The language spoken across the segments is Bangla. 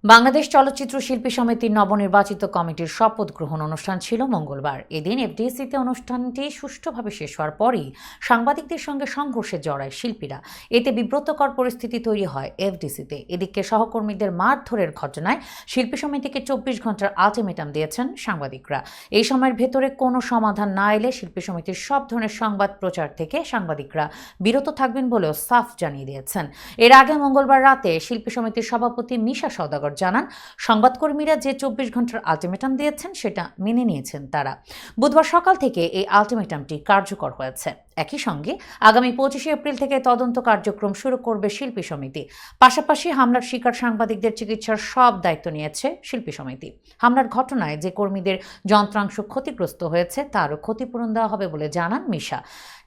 বাংলাদেশ চলচ্চিত্র শিল্পী সমিতির নবনির্বাচিত কমিটির শপথ গ্রহণ অনুষ্ঠান ছিল মঙ্গলবার। এদিন এফডিসিতে অনুষ্ঠানটি সুষ্ঠুভাবে শেষ হওয়ার পরই সাংবাদিকদের সঙ্গে সংঘর্ষে জড়ায় শিল্পীরা। এতে বিব্রতকর পরিস্থিতি তৈরি হয় এফডিসিতে। এদিকে সহকর্মীদের মারধরের ঘটনায় শিল্পী সমিতিকে 24 ঘন্টার আলটিমেটাম দিয়েছেন সাংবাদিকরা। এই সময়ের ভেতরে কোনো সমাধান না এলে শিল্পী সমিতির সব ধরনের সংবাদ প্রচার থেকে সাংবাদিকরা বিরত থাকবেন বলেও সাফ জানিয়ে দিয়েছেন। এর আগে মঙ্গলবার রাতে শিল্পী সমিতির সভাপতি মিশা সওদাগর জানান, সংবাদকর্মীরা যে 24 ঘন্টার আলটিমেটাম দিয়েছেন সেটা মেনে নিয়েছেন তারা। বুধবার সকাল থেকে এই আলটিমেটামটি কার্যকর হয়েছে। একই সঙ্গে আগামী 25 এপ্রিল থেকে তদন্ত কার্যক্রম শুরু করবে শিল্পী সমিতি। পাশাপাশি হামলার শিকার সাংবাদিকদের চিকিৎসার সব দায়িত্ব নিয়েছে শিল্পী সমিতি। হামলার ঘটনায় যে কর্মীদের যন্ত্রাংশ ক্ষতিগ্রস্ত হয়েছে তারও ক্ষতিপূরণ দেওয়া হবে বলে জানান মিশা।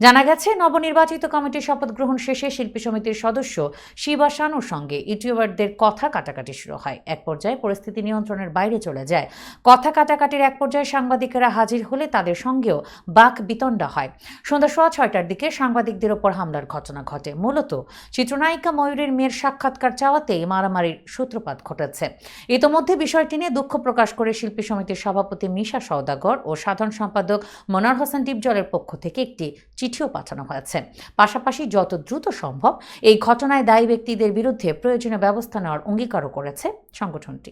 জানা গেছে, নবনির্বাচিত কমিটির শপথ গ্রহণ শেষে শিল্পী সমিতির সদস্য শিবা শানুর সঙ্গে ইউটিউবারদের কথা কাটাকাটি শুরু হয়। এক পর্যায়ে পরিস্থিতি নিয়ন্ত্রণের বাইরে চলে যায়। কথা কাটাকাটির এক পর্যায়ে সাংবাদিকেরা হাজির হলে তাদের সঙ্গেও বাক বিতণ্ডা হয়। সন্ধ্যা 6:30টার দিকে সাংবাদিকদের ওপর হামলার ঘটনা ঘটে। মূলত চিত্রনায়িকা ময়ূরীর মেয়ের সাক্ষাৎকার চাওয়াতেই মারামারির সূত্রপাত ঘটেছে। ইতোমধ্যে বিষয়টি নিয়ে দুঃখ প্রকাশ করে শিল্পী সমিতির সভাপতি মিশা সওদাগর ও সাধারণ সম্পাদক মনোয়ার হোসেন ডিপজলের পক্ষ থেকে একটি চিঠিও পাঠানো হয়েছে। পাশাপাশি যত দ্রুত সম্ভব এই ঘটনায় দায়ী ব্যক্তিদের বিরুদ্ধে প্রয়োজনীয় ব্যবস্থা নেওয়ার অঙ্গীকারও করেছে সংগঠনটি।